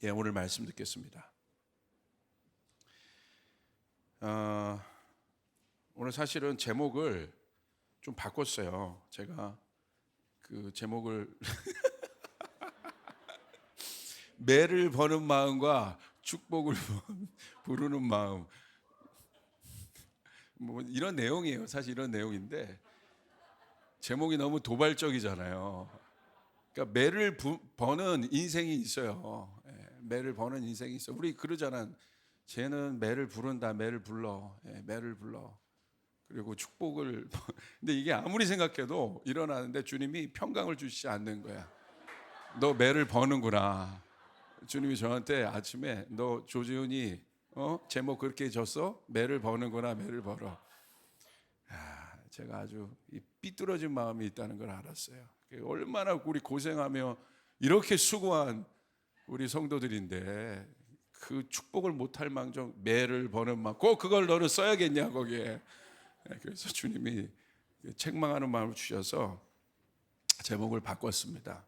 오늘 말씀 듣겠습니다. 오늘 사실은 제목을 좀 바꿨어요. 제가 그 제목을 매를 버는 마음과 축복을 부르는 마음, 뭐 이런 내용이에요. 사실 이런 내용인데 제목이 너무 도발적이잖아요. 그러니까 매를 버는 인생이 있어요. 매를 버는 인생이 있어. 우리 그러잖아. 쟤는 매를 부른다. 매를 불러. 매를 불러. 그리고 축복을. 근데 이게 아무리 생각해도 일어나는데 주님이 평강을 주시지 않는 거야. 너 매를 버는구나. 주님이 저한테 아침에 너 조지훈이 제목 그렇게 줬어? 매를 버는구나. 매를 벌어. 제가 아주 삐뚤어진 마음이 있다는 걸 알았어요. 얼마나 우리 고생하며 이렇게 수고한 우리 성도들인데 그 축복을 못할 망정 매를 버는 마음, 꼭 그걸 너는 써야겠냐 거기에. 그래서 주님이 책망하는 마음을 주셔서 제목을 바꿨습니다.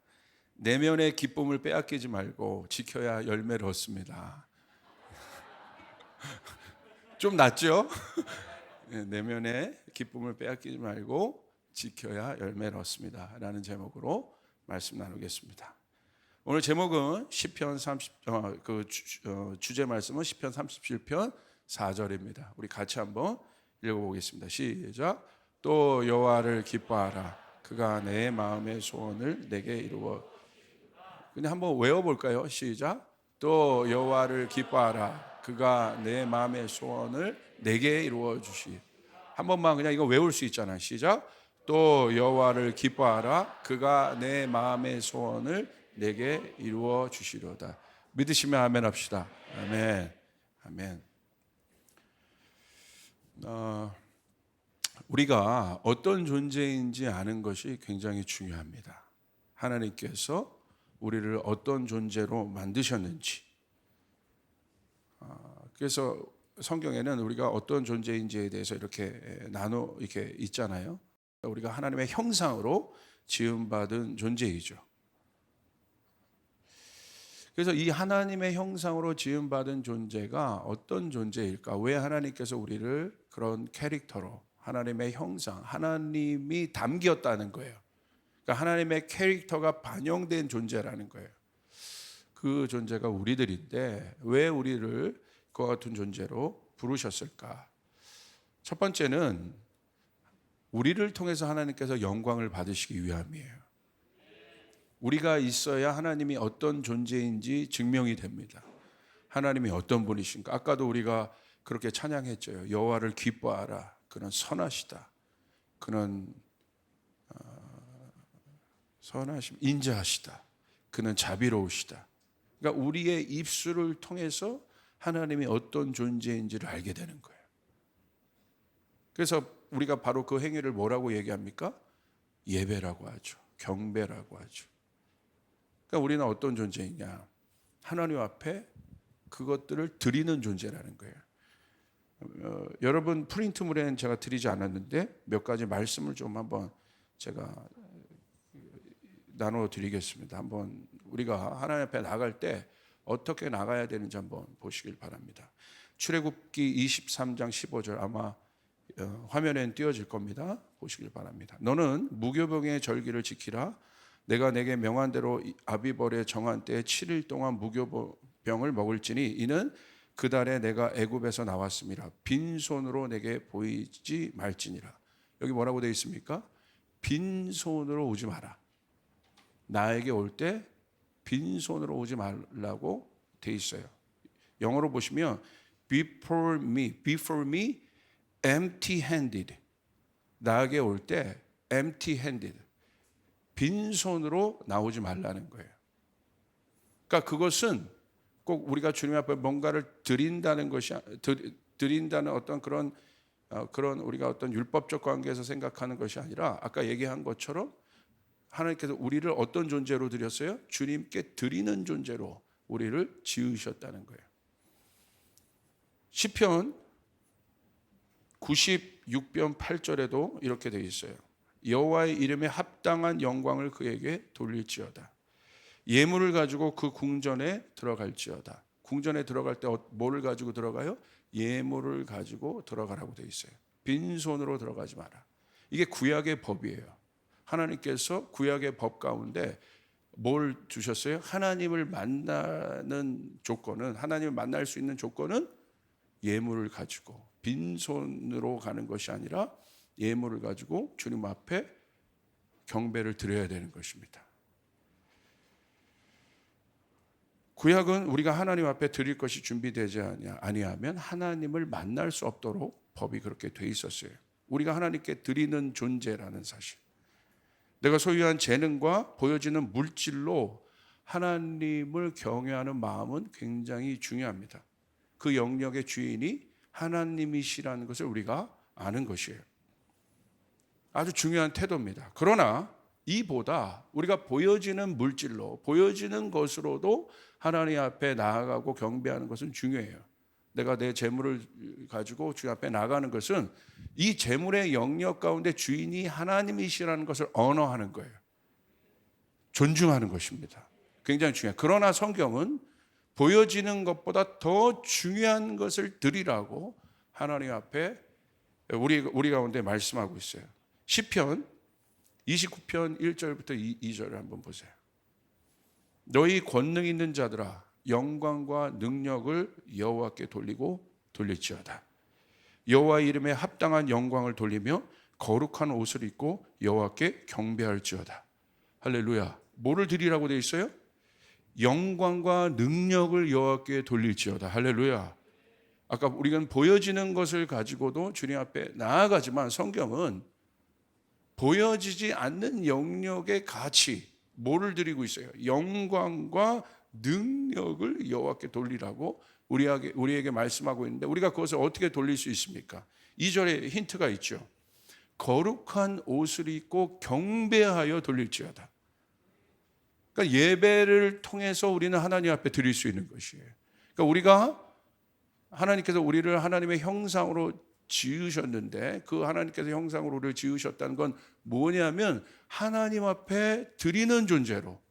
내면의 기쁨을 빼앗기지 말고 지켜야 열매를 얻습니다. 좀 낫죠? 내면의 기쁨을 빼앗기지 말고 지켜야 열매를 얻습니다 라는 제목으로 말씀 나누겠습니다. 오늘 제목은 시편 30 주제 말씀은 시편 37편 4절입니다. 우리 같이 한번 읽어보겠습니다. 시작. 또 여호와를 기뻐하라. 그가 내 마음의 소원을 내게 이루어. 그냥 한번 외워볼까요? 시작. 또 여호와를 기뻐하라. 그가 내 마음의 소원을 내게 이루어 주시. 한 번만 그냥 이거 외울 수 있잖아요. 시작. 또 여호와를 기뻐하라. 그가 내 마음의 소원을 내게 이루어 주시려다. 믿으시면 아멘 합시다. 아멘. 아멘. 우리가 어떤 존재인지 아는 것이 굉장히 중요합니다. 하나님께서 우리를 어떤 존재로 만드셨는지. 그래서 성경에는 우리가 어떤 존재인지에 대해서 이렇게 이렇게 있잖아요. 우리가 하나님의 형상으로 지음받은 존재이죠. 그래서 이 하나님의 형상으로 지음받은 존재가 어떤 존재일까? 왜 하나님께서 우리를 그런 캐릭터로, 하나님의 형상, 하나님이 담겼다는 거예요. 그러니까 하나님의 캐릭터가 반영된 존재라는 거예요. 그 존재가 우리들인데 왜 우리를 그와 같은 존재로 부르셨을까? 첫 번째는 우리를 통해서 하나님께서 영광을 받으시기 위함이에요. 우리가 있어야 하나님이 어떤 존재인지 증명이 됩니다. 하나님이 어떤 분이신가? 아까도 우리가 그렇게 찬양했죠. 여호와를 기뻐하라. 그는 선하시다. 그는 선하심, 인자하시다. 그는 자비로우시다. 그러니까 우리의 입술을 통해서 하나님이 어떤 존재인지를 알게 되는 거예요. 그래서 우리가 바로 그 행위를 뭐라고 얘기합니까? 예배라고 하죠. 경배라고 하죠. 그러니까 우리는 어떤 존재이냐? 하나님 앞에 그것들을 드리는 존재라는 거예요. 여러분 프린트물에는 제가 드리지 않았는데 몇 가지 말씀을 좀 한번 제가 나눠 드리겠습니다. 한번 우리가 하나님 앞에 나갈 때 어떻게 나가야 되는지 한번 보시길 바랍니다. 출애굽기 23장 15절 아마 화면엔 띄어질 겁니다. 보시길 바랍니다. 너는 무교병의 절기를 지키라. 내가 내게 명한 대로 아비벌의 정한 때에 7일 동안 무교병을 먹을지니 이는 그 달에 내가 애굽에서 나왔음이라. 빈손으로 내게 보이지 말지니라. 여기 뭐라고 되어 있습니까? 빈손으로 오지 마라. 나에게 올 때 빈손으로 오지 말라고 되어 있어요. 영어로 보시면 before me empty-handed. 나에게 올 때 empty-handed. 빈손으로 나오지 말라는 거예요. 그러니까 그것은 꼭 우리가 주님 앞에 뭔가를 드린다는 것이 드린다는 어떤 그런 우리가 어떤 율법적 관계에서 생각하는 것이 아니라 아까 얘기한 것처럼 하나님께서 우리를 어떤 존재로 드렸어요? 주님께 드리는 존재로 우리를 지으셨다는 거예요. 시편 96편 8절에도 이렇게 되어 있어요. 여호와의 이름에 합당한 영광을 그에게 돌릴지어다. 예물을 가지고 그 궁전에 들어갈지어다. 궁전에 들어갈 때 뭐를 가지고 들어가요? 예물을 가지고 들어가라고 되어 있어요. 빈손으로 들어가지 마라. 이게 구약의 법이에요. 하나님께서 구약의 법 가운데 뭘 주셨어요? 하나님을 만나는 조건은, 하나님을 만날 수 있는 조건은 예물을 가지고 빈손으로 가는 것이 아니라 예물을 가지고 주님 앞에 경배를 드려야 되는 것입니다. 구약은 우리가 하나님 앞에 드릴 것이 준비되지 아니하면 하나님을 만날 수 없도록 법이 그렇게 돼 있었어요. 우리가 하나님께 드리는 존재라는 사실. 내가 소유한 재능과 보여지는 물질로 하나님을 경외하는 마음은 굉장히 중요합니다. 그 영역의 주인이 하나님이시라는 것을 우리가 아는 것이에요. 아주 중요한 태도입니다. 그러나 이보다 우리가 보여지는 물질로, 보여지는 것으로도 하나님 앞에 나아가고 경배하는 것은 중요해요. 내가 내 재물을 가지고 주님 앞에 나가는 것은 이 재물의 영역 가운데 주인이 하나님이시라는 것을 언어하는 거예요. 존중하는 것입니다. 굉장히 중요해요. 그러나 성경은 보여지는 것보다 더 중요한 것을 드리라고 하나님 앞에 우리 가운데 말씀하고 있어요. 시편 29편 1절부터 2절을 한번 보세요. 너희 권능 있는 자들아 영광과 능력을 여호와께 돌리고 돌릴지어다. 여호와 이름에 합당한 영광을 돌리며 거룩한 옷을 입고 여호와께 경배할지어다. 할렐루야. 뭐를 드리라고 되어 있어요? 영광과 능력을 여호와께 돌릴지어다. 할렐루야. 아까 우리는 보여지는 것을 가지고도 주님 앞에 나아가지만 성경은 보여지지 않는 영역의 가치, 뭐를 드리고 있어요? 영광과 능력을 여호와께 돌리라고 우리에게 말씀하고 있는데 우리가 그것을 어떻게 돌릴 수 있습니까? 2절에 힌트가 있죠. 거룩한 옷을 입고 경배하여 돌릴지어다. 그러니까 예배를 통해서 우리는 하나님 앞에 드릴 수 있는 것이에요. 그러니까 우리가 하나님께서 우리를 하나님의 형상으로 지으셨는데 그 하나님께서 형상으로 우리를 지으셨다는 건 뭐냐면 하나님 앞에 드리는 존재로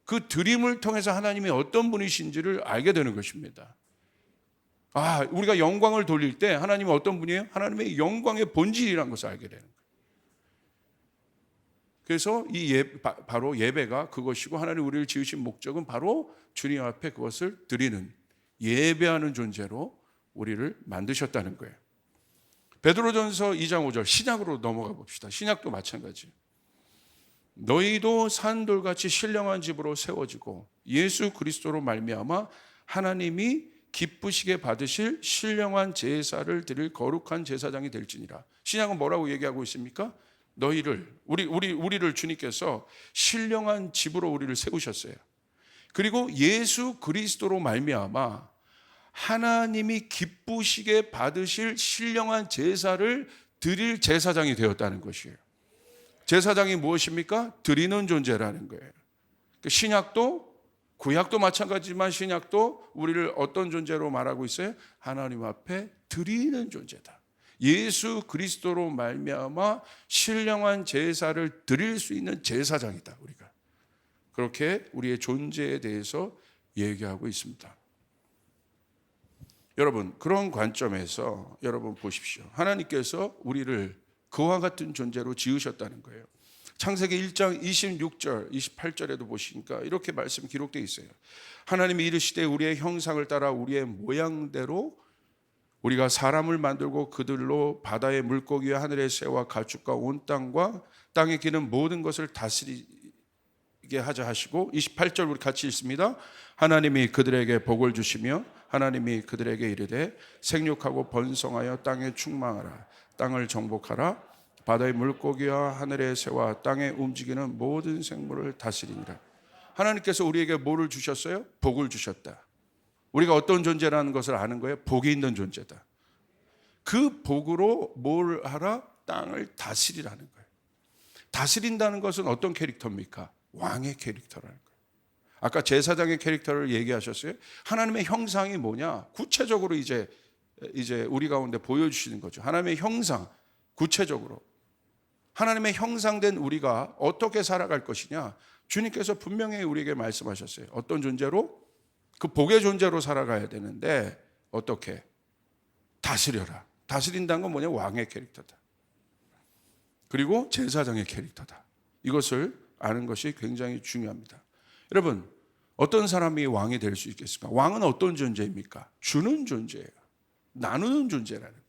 그 드림을 통해서 하나님이 어떤 분이신지를 알게 되는 것입니다. 우리가 영광을 돌릴 때 하나님은 어떤 분이에요? 하나님의 영광의 본질이라는 것을 알게 되는 거예요. 그래서 바로 예배가 그것이고 하나님 우리를 지으신 목적은 바로 주님 앞에 그것을 드리는 예배하는 존재로 우리를 만드셨다는 거예요. 베드로전서 2장 5절 신약으로 넘어가 봅시다. 신약도 마찬가지. 너희도 산돌같이 신령한 집으로 세워지고 예수 그리스도로 말미암아 하나님이 기쁘시게 받으실 신령한 제사를 드릴 거룩한 제사장이 될지니라. 신약은 뭐라고 얘기하고 있습니까? 너희를 우리를 주님께서 신령한 집으로 우리를 세우셨어요. 그리고 예수 그리스도로 말미암아 하나님이 기쁘시게 받으실 신령한 제사를 드릴 제사장이 되었다는 것이에요. 제사장이 무엇입니까? 드리는 존재라는 거예요. 신약도 구약도 마찬가지지만 신약도 우리를 어떤 존재로 말하고 있어요? 하나님 앞에 드리는 존재다. 예수 그리스도로 말미암아 신령한 제사를 드릴 수 있는 제사장이다. 우리가 그렇게 우리의 존재에 대해서 얘기하고 있습니다. 여러분 그런 관점에서 여러분 보십시오. 하나님께서 우리를 그와 같은 존재로 지으셨다는 거예요. 창세기 1장 26절 28절에도 보시니까 이렇게 말씀 기록되어 있어요. 하나님이 이르시되 우리의 형상을 따라 우리의 모양대로 우리가 사람을 만들고 그들로 바다의 물고기와 하늘의 새와 가축과 온 땅과 땅에 기는 모든 것을 다스리게 하자 하시고 28절 우리 같이 읽습니다. 하나님이 그들에게 복을 주시며 하나님이 그들에게 이르되 생육하고 번성하여 땅에 충만하라. 땅을 정복하라. 바다의 물고기와 하늘의 새와 땅에 움직이는 모든 생물을 다스리니라. 하나님께서 우리에게 뭐를 주셨어요? 복을 주셨다. 우리가 어떤 존재라는 것을 아는 거예요. 복이 있는 존재다. 그 복으로 뭘 하라? 땅을 다스리라는 거예요. 다스린다는 것은 어떤 캐릭터입니까? 왕의 캐릭터라는 거예요. 아까 제사장의 캐릭터를 얘기하셨어요. 하나님의 형상이 뭐냐? 구체적으로 이제 우리 가운데 보여주시는 거죠. 하나님의 형상, 구체적으로 하나님의 형상된 우리가 어떻게 살아갈 것이냐? 주님께서 분명히 우리에게 말씀하셨어요. 어떤 존재로? 그 복의 존재로 살아가야 되는데 어떻게? 다스려라. 다스린다는 건 뭐냐? 왕의 캐릭터다. 그리고 제사장의 캐릭터다. 이것을 아는 것이 굉장히 중요합니다. 여러분, 어떤 사람이 왕이 될 수 있겠습니까? 왕은 어떤 존재입니까? 주는 존재예요. 나누는 존재라는 거예요.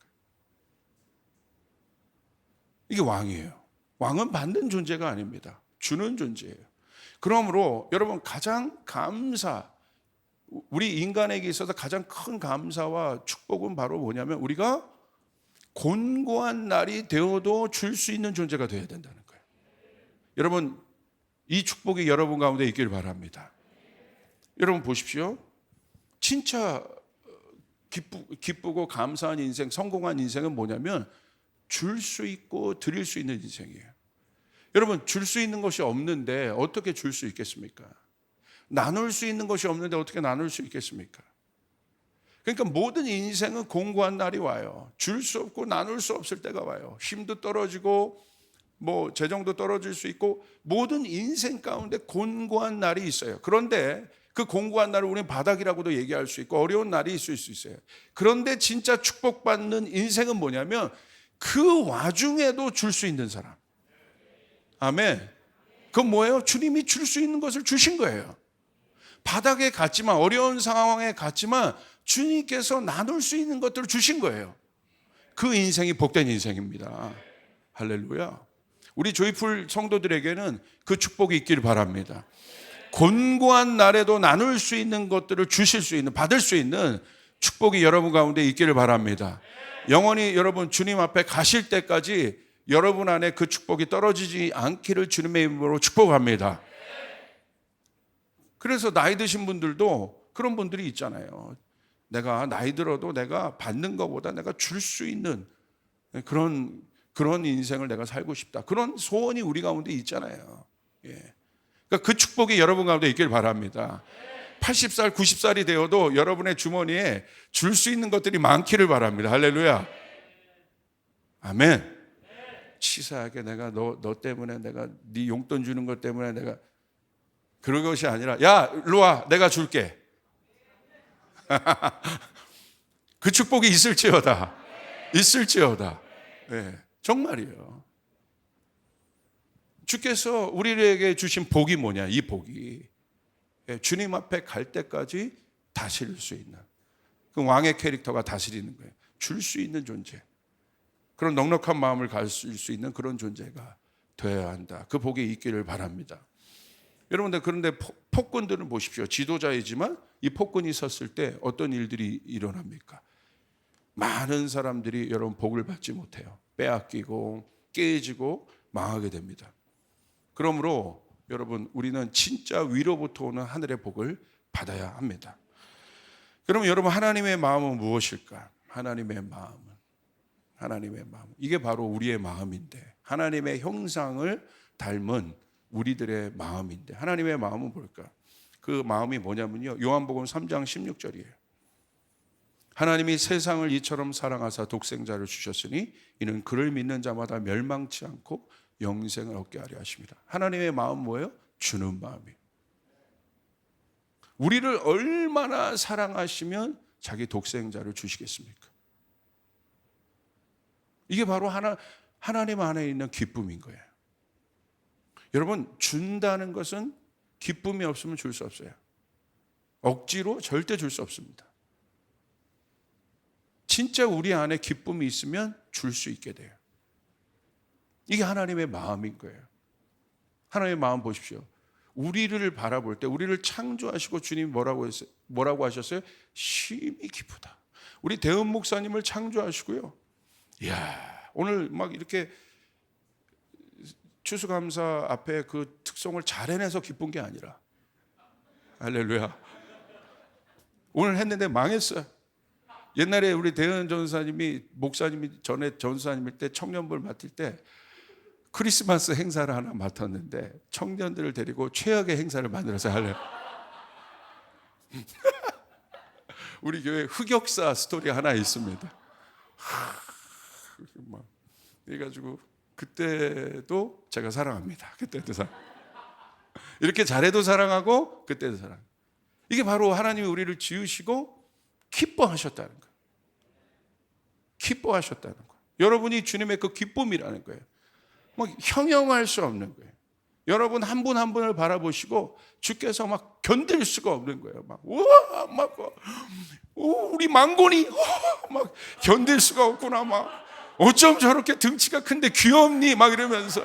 이게 왕이에요. 왕은 받는 존재가 아닙니다. 주는 존재예요. 그러므로 여러분 가장 우리 인간에게 있어서 가장 큰 감사와 축복은 바로 뭐냐면 우리가 곤고한 날이 되어도 줄 수 있는 존재가 되어야 된다는 거예요. 여러분, 이 축복이 여러분 가운데 있길 바랍니다. 여러분 보십시오. 진짜 기쁘고 감사한 인생, 성공한 인생은 뭐냐면 줄 수 있고 드릴 수 있는 인생이에요. 여러분, 줄 수 있는 것이 없는데 어떻게 줄 수 있겠습니까? 나눌 수 있는 것이 없는데 어떻게 나눌 수 있겠습니까? 그러니까 모든 인생은 공고한 날이 와요. 줄 수 없고 나눌 수 없을 때가 와요. 힘도 떨어지고 재정도 떨어질 수 있고 모든 인생 가운데 곤고한 날이 있어요. 그런데 그 공고한 날을 우리는 바닥이라고도 얘기할 수 있고 어려운 날이 있을 수 있어요. 그런데 진짜 축복받는 인생은 뭐냐면 그 와중에도 줄 수 있는 사람. 아멘. 그건 뭐예요? 주님이 줄 수 있는 것을 주신 거예요. 바닥에 갔지만 어려운 상황에 갔지만 주님께서 나눌 수 있는 것들을 주신 거예요. 그 인생이 복된 인생입니다. 할렐루야. 우리 조이풀 성도들에게는 그 축복이 있길 바랍니다. 곤고한 날에도 나눌 수 있는 것들을 주실 수 있는, 받을 수 있는 축복이 여러분 가운데 있기를 바랍니다. 영원히 여러분 주님 앞에 가실 때까지 여러분 안에 그 축복이 떨어지지 않기를 주님의 이름으로 축복합니다. 그래서 나이 드신 분들도 그런 분들이 있잖아요. 내가 나이 들어도 내가 받는 것보다 내가 줄 수 있는 그런 인생을 내가 살고 싶다. 그런 소원이 우리 가운데 있잖아요. 예. 그러니까 그 축복이 여러분 가운데 있길 바랍니다. 80살, 90살이 되어도 여러분의 주머니에 줄 수 있는 것들이 많기를 바랍니다. 할렐루야. 아멘. 치사하게 내가 너 때문에 내가 네 용돈 주는 것 때문에 내가 그런 것이 아니라 야, 일로 와. 내가 줄게. 그 축복이 있을지어다. 있을지어다. 네, 정말이에요. 주께서 우리에게 주신 복이 뭐냐? 이 복이 주님 앞에 갈 때까지 다스릴 수 있는 그 왕의 캐릭터가 다스리는 거예요. 줄 수 있는 존재. 그런 넉넉한 마음을 가질 수 있는 그런 존재가 되어야 한다. 그 복이 있기를 바랍니다. 여러분들 그런데 폭군들은 보십시오. 지도자이지만 이 폭군이 섰을 때 어떤 일들이 일어납니까? 많은 사람들이 여러분 복을 받지 못해요. 빼앗기고 깨지고 망하게 됩니다. 그러므로 여러분 우리는 진짜 위로부터 오는 하늘의 복을 받아야 합니다. 그러면 여러분 하나님의 마음은 무엇일까? 하나님의 마음. 이게 바로 우리의 마음인데 하나님의 형상을 닮은 우리들의 마음인데 하나님의 마음은 뭘까? 그 마음이 뭐냐면요. 요한복음 3장 16절이에요. 하나님이 세상을 이처럼 사랑하사 독생자를 주셨으니 이는 그를 믿는 자마다 멸망치 않고 영생을 얻게 하려 하십니다. 하나님의 마음은 뭐예요? 주는 마음이에요. 우리를 얼마나 사랑하시면 자기 독생자를 주시겠습니까? 이게 바로 하나님 안에 있는 기쁨인 거예요. 여러분, 준다는 것은 기쁨이 없으면 줄 수 없어요. 억지로 절대 줄 수 없습니다. 진짜 우리 안에 기쁨이 있으면 줄 수 있게 돼요. 이게 하나님의 마음인 거예요. 하나님의 마음 보십시오. 우리를 바라볼 때 우리를 창조하시고 주님이 뭐라고 하셨어요? 심히 기쁘다. 우리 대은 목사님을 창조하시고요. 이야, 오늘 막 이렇게 추수감사 앞에 그 특송을 잘 해내서 기쁜 게 아니라 할렐루야. 오늘 했는데 망했어요. 옛날에 우리 대은 목사님이 전에 전사님일 때 청년부를 맡을 때 크리스마스 행사를 하나 맡았는데 청년들을 데리고 최악의 행사를 만들어서 할래요. 우리 교회 흑역사 스토리 하나 있습니다. 그래가지고 그때도 제가 사랑합니다. 그때도 이렇게 잘해도 사랑하고 그때도 사랑. 이게 바로 하나님이 우리를 지으시고 기뻐하셨다는 거예요. 기뻐하셨다는 거예요. 여러분이 주님의 그 기쁨이라는 거예요. 막 형용할 수 없는 거예요. 여러분 한 분 한 분을 바라보시고 주께서 막 견딜 수가 없는 거예요. 막 우와, 막 우리 망고니 막 견딜 수가 없구나. 막 어쩜 저렇게 등치가 큰데 귀엽니? 막 이러면서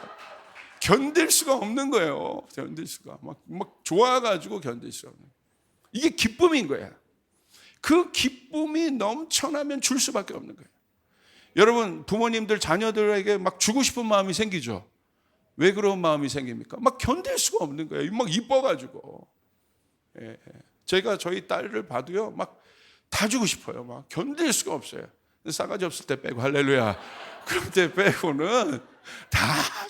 견딜 수가 없는 거예요. 견딜 수가 막 좋아가지고 견딜 수 없는. 이게 기쁨인 거야. 그 기쁨이 넘쳐나면 줄 수밖에 없는 거예요. 여러분 부모님들 자녀들에게 막 주고 싶은 마음이 생기죠. 왜 그런 마음이 생깁니까? 막 견딜 수가 없는 거예요. 막 이뻐가지고. 예. 제가 저희 딸을 봐도요, 막 다 주고 싶어요. 막 견딜 수가 없어요. 싸가지 없을 때 빼고 할렐루야. 그럴 때 빼고는 다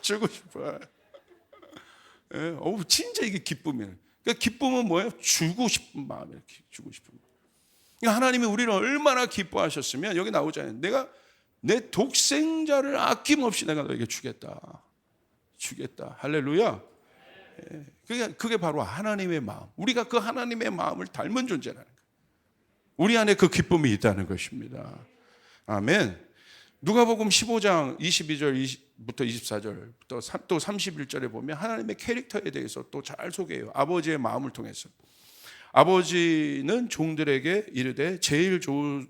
주고 싶어요. 예. 진짜 이게 기쁨이에요. 그러니까 기쁨은 뭐예요? 주고 싶은 마음이에요. 주고 싶은 마음. 그러니까 하나님이 우리를 얼마나 기뻐하셨으면 여기 나오잖아요. 내가 내 독생자를 아낌없이 내가 너에게 주겠다. 주겠다. 할렐루야. 그게 바로 하나님의 마음. 우리가 그 하나님의 마음을 닮은 존재라는 거예요. 우리 안에 그 기쁨이 있다는 것입니다. 아멘. 누가복음 15장 22절부터 24절부터 또 31절에 보면 하나님의 캐릭터에 대해서 또 잘 소개해요. 아버지의 마음을 통해서. 아버지는 종들에게 이르되 제일 좋은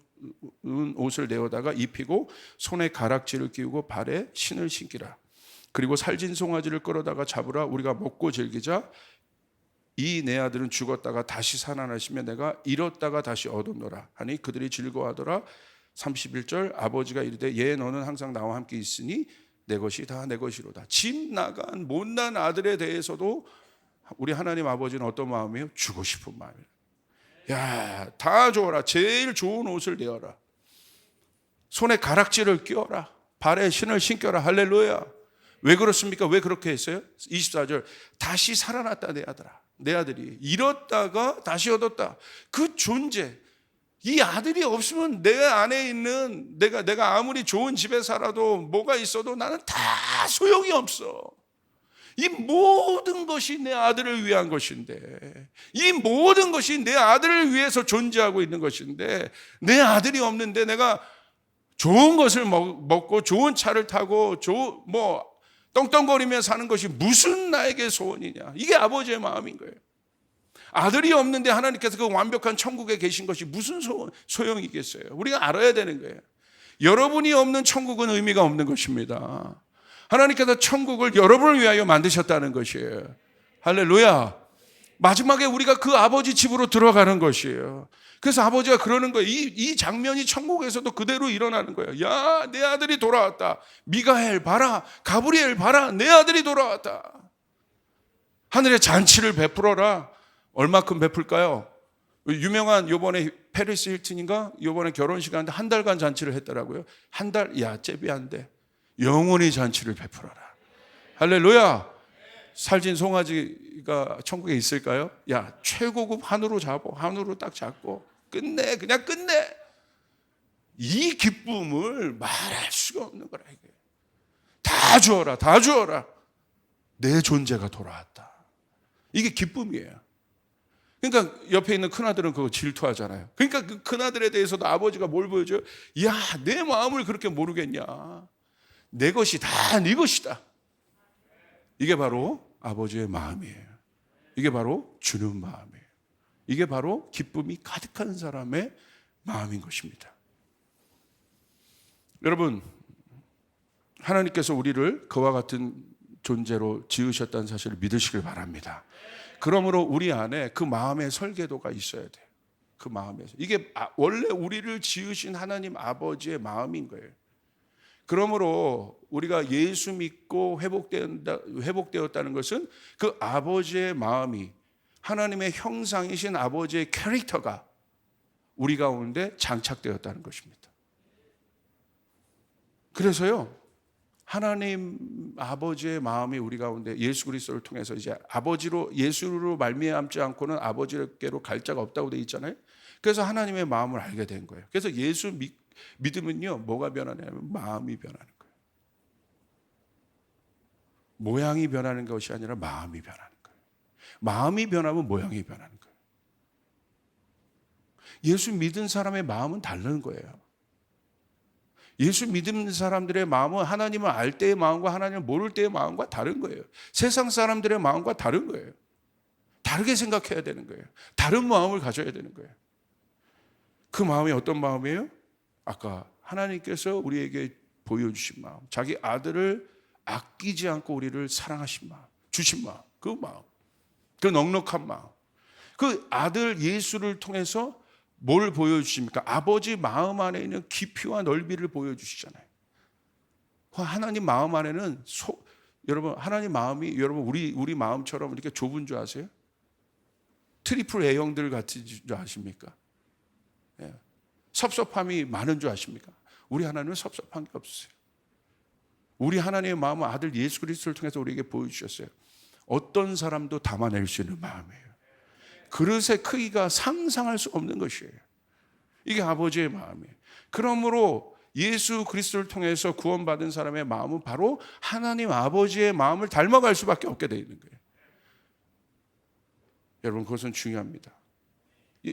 옷을 내어다가 입히고 손에 가락지를 끼우고 발에 신을 신기라. 그리고 살진 송아지를 끌어다가 잡으라. 우리가 먹고 즐기자. 이 내 아들은 죽었다가 다시 살아나시며 내가 잃었다가 다시 얻었노라 하니 그들이 즐거워하더라. 31절 아버지가 이르되 얘 너는 항상 나와 함께 있으니 내 것이 다 내 것이로다. 집 나간 못난 아들에 대해서도 우리 하나님 아버지는 어떤 마음이에요? 주고 싶은 마음이에요. 야, 다 줘라. 제일 좋은 옷을 내어라. 손에 가락지를 끼워라. 발에 신을 신겨라. 할렐루야. 왜 그렇습니까? 왜 그렇게 했어요? 24절 다시 살아났다 내 아들아. 내 아들이 잃었다가 다시 얻었다. 그 존재. 이 아들이 없으면 내 안에 있는 내가 아무리 좋은 집에 살아도 뭐가 있어도 나는 다 소용이 없어. 이 모든 것이 내 아들을 위한 것인데, 이 모든 것이 내 아들을 위해서 존재하고 있는 것인데, 내 아들이 없는데 내가 좋은 것을 먹고 좋은 차를 타고 떵떵거리며 사는 것이 무슨 나에게 소원이냐. 이게 아버지의 마음인 거예요. 아들이 없는데 하나님께서 그 완벽한 천국에 계신 것이 무슨 소용이겠어요. 우리가 알아야 되는 거예요. 여러분이 없는 천국은 의미가 없는 것입니다. 하나님께서 천국을 여러분을 위하여 만드셨다는 것이에요. 할렐루야. 마지막에 우리가 그 아버지 집으로 들어가는 것이에요. 그래서 아버지가 그러는 거예요. 이 장면이 천국에서도 그대로 일어나는 거예요. 야, 내 아들이 돌아왔다. 미가엘 봐라. 가브리엘 봐라. 내 아들이 돌아왔다. 하늘에 잔치를 베풀어라. 얼마큼 베풀까요? 유명한 요번에 페리스 힐튼인가? 요번에 결혼식 하는데 한 달간 잔치를 했더라고요. 한 달? 야, 잽이 안 돼. 영원히 잔치를 베풀어라. 할렐루야. 살진 송아지가 천국에 있을까요? 야, 최고급 한우로 한우로 딱 잡고 끝내. 그냥 끝내. 이 기쁨을 말할 수가 없는 거라 이게. 다 주어라. 다 주어라. 내 존재가 돌아왔다. 이게 기쁨이에요. 그러니까 옆에 있는 큰아들은 그거 질투하잖아요. 그러니까 그 큰아들에 대해서도 아버지가 뭘 보여줘요? 야, 내 마음을 그렇게 모르겠냐. 내 것이 다 네 것이다. 이게 바로 아버지의 마음이에요. 이게 바로 주는 마음이에요. 이게 바로 기쁨이 가득한 사람의 마음인 것입니다. 여러분, 하나님께서 우리를 그와 같은 존재로 지으셨다는 사실을 믿으시길 바랍니다. 그러므로 우리 안에 그 마음의 설계도가 있어야 돼요. 그 마음에서. 이게 원래 우리를 지으신 하나님 아버지의 마음인 거예요. 그러므로 우리가 예수 믿고 회복되었다는 것은 그 아버지의 마음이 하나님의 형상이신 아버지의 캐릭터가 우리 가운데 장착되었다는 것입니다. 그래서요, 하나님 아버지의 마음이 우리 가운데 예수 그리스도를 통해서 이제 아버지로 예수로 말미암지 않고는 아버지께로 갈 자가 없다고 돼 있잖아요. 그래서 하나님의 마음을 알게 된 거예요. 그래서 예수 믿으면요, 뭐가 변하냐면 마음이 변하는 거예요. 모양이 변하는 것이 아니라 마음이 변하는 거예요. 마음이 변하면 모양이 변하는 거예요. 예수 믿은 사람의 마음은 다른 거예요. 예수 믿는 사람들의 마음은 하나님을 알 때의 마음과 하나님을 모를 때의 마음과 다른 거예요. 세상 사람들의 마음과 다른 거예요. 다르게 생각해야 되는 거예요. 다른 마음을 가져야 되는 거예요. 그 마음이 어떤 마음이에요? 아까 하나님께서 우리에게 보여주신 마음, 자기 아들을 아끼지 않고 우리를 사랑하신 마음, 주신 마음, 그 마음, 그 넉넉한 마음, 그 아들 예수를 통해서 뭘 보여주십니까? 아버지 마음 안에 있는 깊이와 넓이를 보여주시잖아요. 하나님 마음 안에는 여러분 하나님 마음이 여러분 우리 마음처럼 이렇게 좁은 줄 아세요? 트리플 A형들 같은 줄 아십니까? 예. 섭섭함이 많은 줄 아십니까? 우리 하나님은 섭섭한 게 없어요. 우리 하나님의 마음은 아들 예수 그리스도를 통해서 우리에게 보여주셨어요. 어떤 사람도 담아낼 수 있는 마음이에요. 그릇의 크기가 상상할 수 없는 것이에요. 이게 아버지의 마음이에요. 그러므로 예수 그리스도를 통해서 구원받은 사람의 마음은 바로 하나님 아버지의 마음을 닮아갈 수밖에 없게 되어 있는 거예요. 여러분 그것은 중요합니다.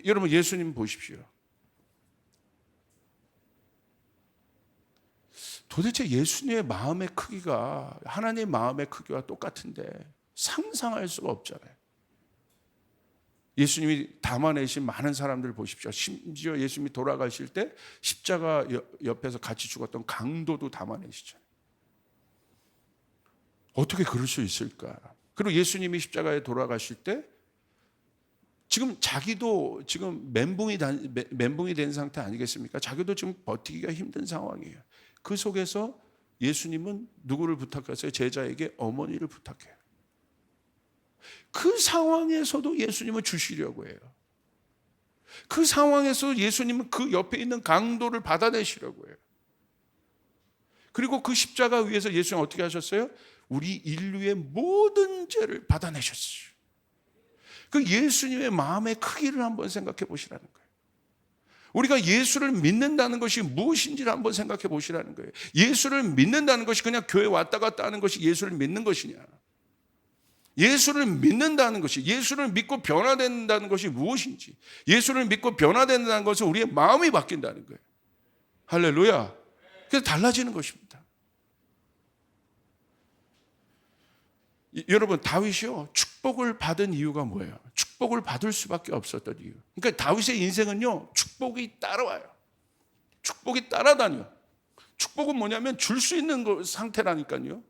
여러분 예수님 보십시오. 도대체 예수님의 마음의 크기가 하나님의 마음의 크기와 똑같은데 상상할 수가 없잖아요. 예수님이 담아내신 많은 사람들 보십시오. 심지어 예수님이 돌아가실 때 십자가 옆에서 같이 죽었던 강도도 담아내시잖아요. 어떻게 그럴 수 있을까? 그리고 예수님이 십자가에 돌아가실 때 지금 자기도 지금 멘붕이 된 상태 아니겠습니까? 자기도 지금 버티기가 힘든 상황이에요. 그 속에서 예수님은 누구를 부탁하세요? 제자에게 어머니를 부탁해요. 그 상황에서도 예수님은 주시려고 해요. 그 상황에서 예수님은 그 옆에 있는 강도를 받아내시려고 해요. 그리고 그 십자가 위에서 예수님은 어떻게 하셨어요? 우리 인류의 모든 죄를 받아내셨어요. 그 예수님의 마음의 크기를 한번 생각해 보시라는 거예요. 우리가 예수를 믿는다는 것이 무엇인지를 한번 생각해 보시라는 거예요. 예수를 믿는다는 것이 그냥 교회 왔다 갔다 하는 것이 예수를 믿는 것이냐? 예수를 믿는다는 것이, 예수를 믿고 변화된다는 것이 무엇인지, 예수를 믿고 변화된다는 것은 우리의 마음이 바뀐다는 거예요. 할렐루야. 그래서 달라지는 것입니다. 여러분 다윗이요 축복을 받은 이유가 뭐예요? 축복을 받을 수밖에 없었던 이유. 그러니까 다윗의 인생은요 축복이 따라와요. 축복이 따라다녀. 축복은 뭐냐면 줄 수 있는 상태라니까요.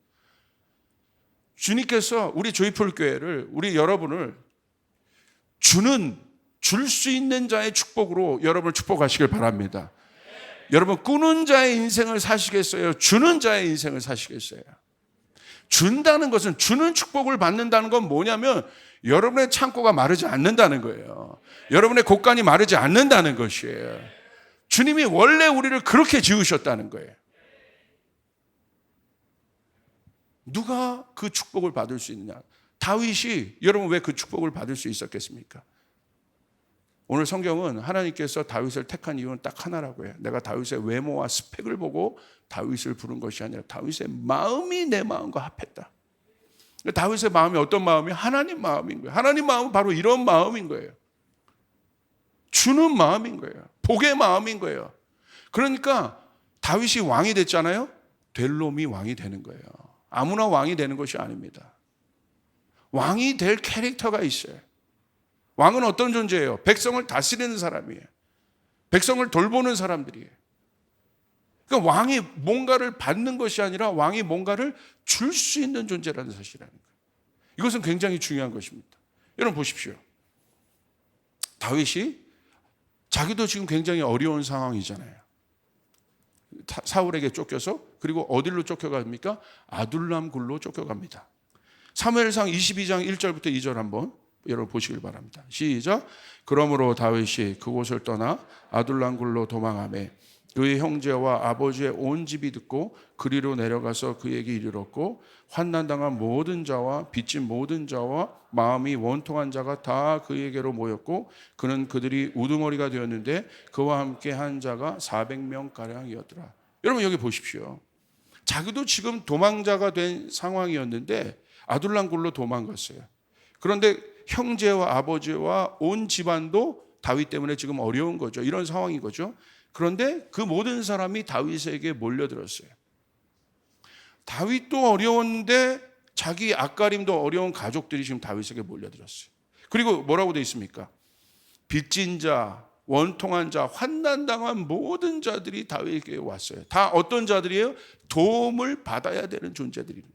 주님께서 우리 조이풀 교회를, 우리 여러분을 줄 수 있는 자의 축복으로 여러분을 축복하시길 바랍니다. 여러분 꾸는 자의 인생을 사시겠어요? 주는 자의 인생을 사시겠어요? 준다는 것은, 주는 축복을 받는다는 건 뭐냐면 여러분의 창고가 마르지 않는다는 거예요. 여러분의 곳간이 마르지 않는다는 것이에요. 주님이 원래 우리를 그렇게 지으셨다는 거예요. 누가 그 축복을 받을 수 있느냐? 다윗이 여러분 왜 그 축복을 받을 수 있었겠습니까? 오늘 성경은 하나님께서 다윗을 택한 이유는 딱 하나라고 해요. 내가 다윗의 외모와 스펙을 보고 다윗을 부른 것이 아니라 다윗의 마음이 내 마음과 합했다. 다윗의 마음이 어떤 마음이에요? 하나님 마음인 거예요. 하나님 마음은 바로 이런 마음인 거예요. 주는 마음인 거예요. 복의 마음인 거예요. 그러니까 다윗이 왕이 됐잖아요. 될 놈이 왕이 되는 거예요. 아무나 왕이 되는 것이 아닙니다. 왕이 될 캐릭터가 있어요. 왕은 어떤 존재예요? 백성을 다스리는 사람이에요. 백성을 돌보는 사람들이에요. 그러니까 왕이 뭔가를 받는 것이 아니라 왕이 뭔가를 줄 수 있는 존재라는 사실이라는 거예요. 이것은 굉장히 중요한 것입니다. 여러분 보십시오. 다윗이 자기도 지금 굉장히 어려운 상황이잖아요. 사울에게 쫓겨서, 그리고 어디로 쫓겨갑니까? 아둘람 굴로 쫓겨갑니다. 사무엘상 22장 1절부터 2절 한번 여러분 보시길 바랍니다. 시작. 그러므로 다윗이 그곳을 떠나 아둘람 굴로 도망하매 그의 형제와 아버지의 온 집이 듣고 그리로 내려가서 그에게 이르렀고 환난당한 모든 자와 빚진 모든 자와 마음이 원통한 자가 다 그에게로 모였고 그는 그들이 우두머리가 되었는데 그와 함께 한 자가 400명가량이었더라. 여러분 여기 보십시오. 자기도 지금 도망자가 된 상황이었는데 아둘람굴로 도망갔어요. 그런데 형제와 아버지와 온 집안도 다윗 때문에 지금 어려운 거죠. 이런 상황인 거죠. 그런데 그 모든 사람이 다윗에게 몰려들었어요. 다윗도 어려운데 자기 앞가림도 어려운 가족들이 지금 다윗에게 몰려들었어요. 그리고 뭐라고 되어 있습니까? 빚진 자, 원통한 자, 환난당한 모든 자들이 다윗에게 왔어요. 다 어떤 자들이에요? 도움을 받아야 되는 존재들인 거예요.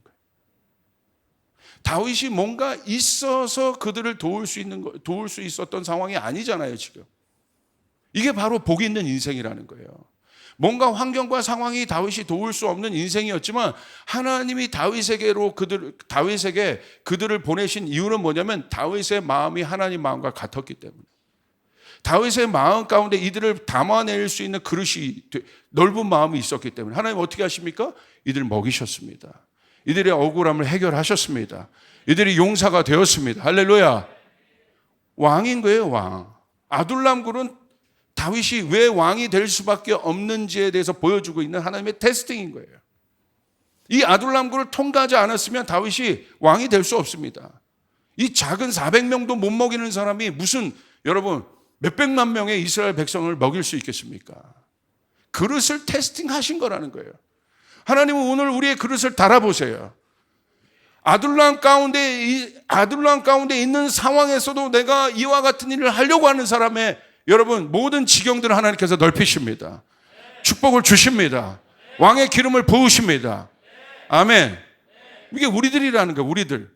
다윗이 뭔가 있어서 그들을 도울 수 있었던 상황이 아니잖아요, 지금. 이게 바로 복 있는 인생이라는 거예요. 뭔가 환경과 상황이 다윗이 도울 수 없는 인생이었지만 하나님이 다윗에게 그들을 보내신 이유는 뭐냐면 다윗의 마음이 하나님 마음과 같았기 때문에. 다윗의 마음 가운데 이들을 담아낼 수 있는 그릇이 넓은 마음이 있었기 때문에 하나님 어떻게 하십니까? 이들 먹이셨습니다. 이들의 억울함을 해결하셨습니다. 이들이 용사가 되었습니다. 할렐루야. 왕인 거예요, 왕. 아둘람굴은 다윗이 왜 왕이 될 수밖에 없는지에 대해서 보여주고 있는 하나님의 테스팅인 거예요. 이 아둘람굴을 통과하지 않았으면 다윗이 왕이 될 수 없습니다. 이 작은 400명도 못 먹이는 사람이 무슨 여러분 몇백만 명의 이스라엘 백성을 먹일 수 있겠습니까? 그릇을 테스팅하신 거라는 거예요. 하나님은 오늘 우리의 그릇을 달아보세요. 아둘람 가운데 있는 상황에서도 내가 이와 같은 일을 하려고 하는 사람의 여러분 모든 지경들을 하나님께서 넓히십니다. 축복을 주십니다. 왕의 기름을 부으십니다. 아멘. 이게 우리들이라는 거야, 우리들.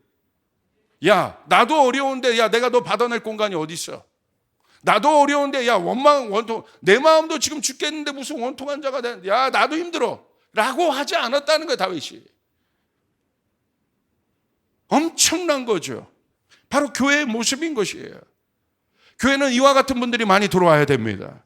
야, 나도 어려운데 야, 내가 너 받아낼 공간이 어디 있어? 나도 어려운데 야, 원통 내 마음도 지금 죽겠는데 무슨 원통한 자가 돼? 야, 나도 힘들어. 라고 하지 않았다는 거예요, 다윗이. 엄청난 거죠. 바로 교회의 모습인 것이에요. 교회는 이와 같은 분들이 많이 들어와야 됩니다.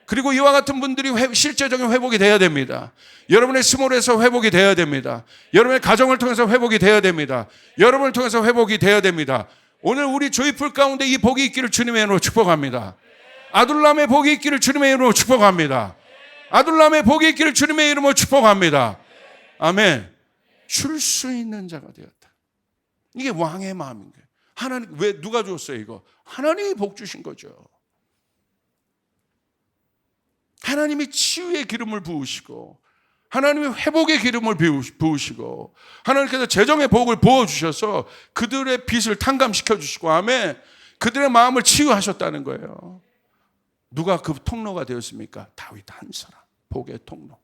그리고 이와 같은 분들이 실제적인 회복이 돼야 됩니다. 여러분의 스몰에서 회복이 돼야 됩니다. 여러분의 가정을 통해서 회복이 돼야 됩니다. 여러분을 통해서 회복이 돼야 됩니다. 오늘 우리 조이풀 가운데 이 복이 있기를 주님의 이름으로 축복합니다. 아둘람의 복이 있기를 주님의 이름으로 축복합니다. 아둘람의 복이 있기를 주님의 이름으로 축복합니다. 아멘. 줄 수 있는 자가 되었다. 이게 왕의 마음인 거예요. 하나님, 왜 누가 줬어요 이거? 하나님이 복 주신 거죠. 하나님이 치유의 기름을 부으시고 하나님이 회복의 기름을 부으시고 하나님께서 재정의 복을 부어주셔서 그들의 빚을 탕감시켜 주시고 아멘. 그들의 마음을 치유하셨다는 거예요. 누가 그 통로가 되었습니까? 다윗 한 사람. 복의 통로.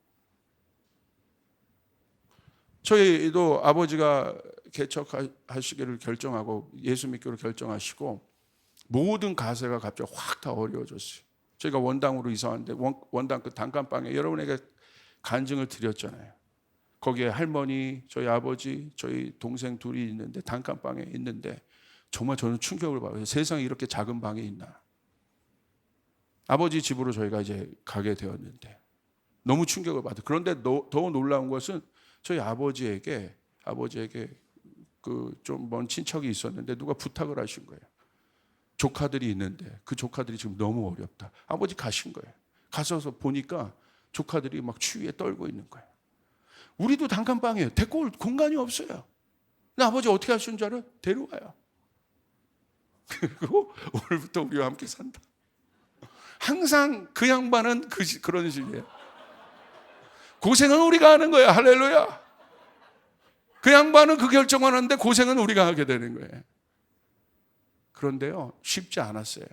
저희도 아버지가 개척하시기를 결정하고 예수 믿기로 결정하시고 모든 가세가 갑자기 확 다 어려워졌어요. 저희가 원당으로 이사 왔는데 원당 그 단칸방에 여러분에게 간증을 드렸잖아요. 거기에 할머니, 저희 아버지, 저희 동생 둘이 있는데 단칸방에 있는데 정말 저는 충격을 받아요. 세상에 이렇게 작은 방이 있나. 아버지 집으로 저희가 이제 가게 되었는데 너무 충격을 받아요. 그런데 더 놀라운 것은 저희 아버지에게 그 좀 먼 친척이 있었는데 누가 부탁을 하신 거예요. 조카들이 있는데 그 조카들이 지금 너무 어렵다. 아버지 가신 거예요. 가셔서 보니까 조카들이 막 추위에 떨고 있는 거예요. 우리도 단칸방이에요. 데리고 올 공간이 없어요. 근데 아버지 어떻게 하시는 줄 알아요? 데려와요. 그리고 오늘부터 우리와 함께 산다. 항상 그 양반은 그런 식이에요. 고생은 우리가 하는 거예요. 할렐루야. 그 양반은 그 결정을 하는데 고생은 우리가 하게 되는 거예요. 그런데요, 쉽지 않았어요.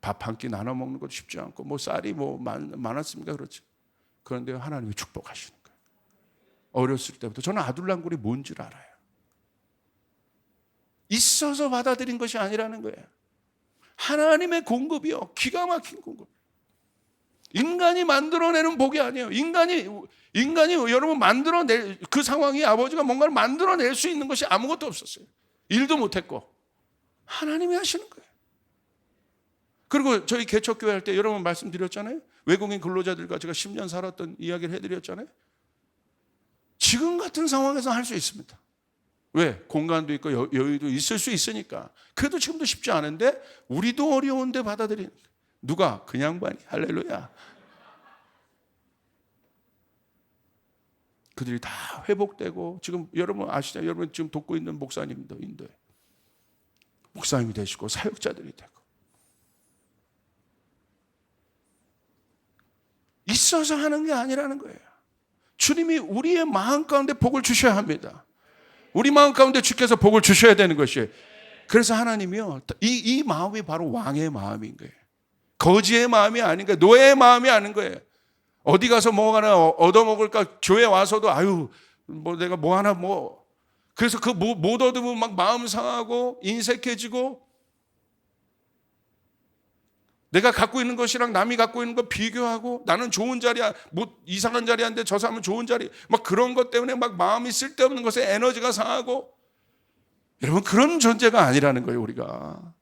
밥 한 끼 나눠 먹는 것도 쉽지 않고, 뭐 쌀이 뭐 많았습니까? 그렇죠. 그런데요, 하나님이 축복하시는 거예요. 어렸을 때부터. 저는 아둘람굴이 뭔 줄 알아요. 있어서 받아들인 것이 아니라는 거예요. 하나님의 공급이요. 기가 막힌 공급. 인간이 만들어내는 복이 아니에요. 인간이 여러분 만들어낼 그 상황이 아버지가 뭔가를 만들어낼 수 있는 것이 아무것도 없었어요. 일도 못했고 하나님이 하시는 거예요. 그리고 저희 개척교회 할 때 여러분 말씀드렸잖아요. 외국인 근로자들과 제가 10년 살았던 이야기를 해드렸잖아요. 지금 같은 상황에서 할 수 있습니다. 왜? 공간도 있고 여유도 있을 수 있으니까. 그래도 지금도 쉽지 않은데 우리도 어려운데 받아들이는 거예요. 누가? 그 양반이. 할렐루야. 그들이 다 회복되고, 지금 여러분 아시죠? 여러분 지금 돕고 있는 목사님도 인도에 목사님이 되시고 사역자들이 되고, 있어서 하는 게 아니라는 거예요. 주님이 우리의 마음 가운데 복을 주셔야 합니다. 우리 마음 가운데 주께서 복을 주셔야 되는 것이에요. 그래서 하나님이요, 이 마음이 바로 왕의 마음인 거예요. 거지의 마음이 아닌 거예요. 노예의 마음이 아닌 거예요. 어디 가서 뭐 하나 얻어먹을까, 교회 와서도 아유 뭐 내가 뭐 하나 뭐, 그래서 그 못 얻으면 막 마음 상하고 인색해지고, 내가 갖고 있는 것이랑 남이 갖고 있는 거 비교하고, 나는 좋은 자리야, 뭐 이상한 자리인데 저 사람은 좋은 자리, 막 그런 것 때문에 막 마음이 쓸데없는 것에 에너지가 상하고. 여러분, 그런 존재가 아니라는 거예요. 우리가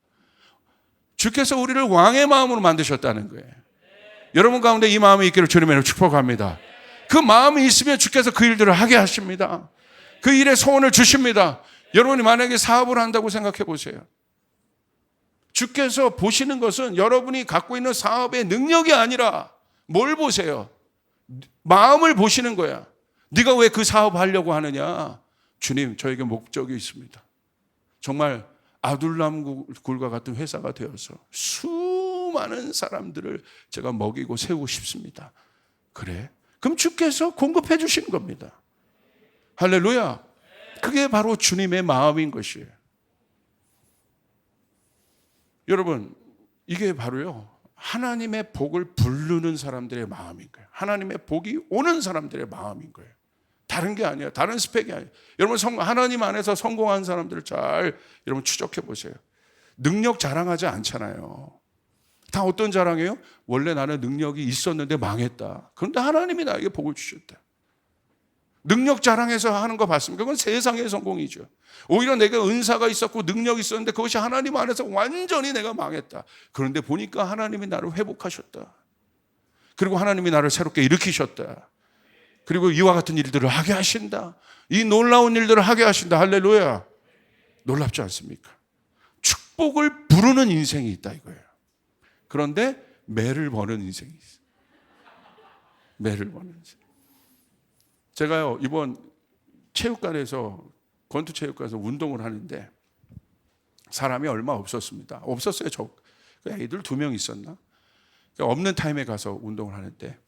주께서 우리를 왕의 마음으로 만드셨다는 거예요. 여러분 가운데 이 마음이 있기를 주님으로 축복합니다. 그 마음이 있으면 주께서 그 일들을 하게 하십니다. 그 일에 소원을 주십니다. 여러분이 만약에 사업을 한다고 생각해 보세요. 주께서 보시는 것은 여러분이 갖고 있는 사업의 능력이 아니라 뭘 보세요? 마음을 보시는 거야. 네가 왜 그 사업 하려고 하느냐? 주님, 저에게 목적이 있습니다. 정말 아둘람굴과 같은 회사가 되어서 수많은 사람들을 제가 먹이고 세우고 싶습니다. 그래? 그럼 주께서 공급해 주시는 겁니다. 할렐루야. 그게 바로 주님의 마음인 것이에요. 여러분, 이게 바로요, 하나님의 복을 부르는 사람들의 마음인 거예요. 하나님의 복이 오는 사람들의 마음인 거예요. 다른 게 아니에요. 다른 스펙이 아니에요. 여러분, 하나님 안에서 성공한 사람들을 잘 여러분 추적해 보세요. 능력 자랑하지 않잖아요. 다 어떤 자랑이에요? 원래 나는 능력이 있었는데 망했다. 그런데 하나님이 나에게 복을 주셨다. 능력 자랑해서 하는 거 봤습니까? 그건 세상의 성공이죠. 오히려 내가 은사가 있었고 능력이 있었는데 그것이 하나님 안에서 완전히 내가 망했다. 그런데 보니까 하나님이 나를 회복하셨다. 그리고 하나님이 나를 새롭게 일으키셨다. 그리고 이와 같은 일들을 하게 하신다. 이 놀라운 일들을 하게 하신다. 할렐루야. 놀랍지 않습니까? 축복을 부르는 인생이 있다 이거예요. 그런데 매를 버는 인생이 있어요. 매를 버는 인생. 제가요, 이번 체육관에서, 권투체육관에서 운동을 하는데 사람이 얼마 없었습니다. 없었어요. 애들 2명 있었나? 없는 타임에 가서 운동을 하는데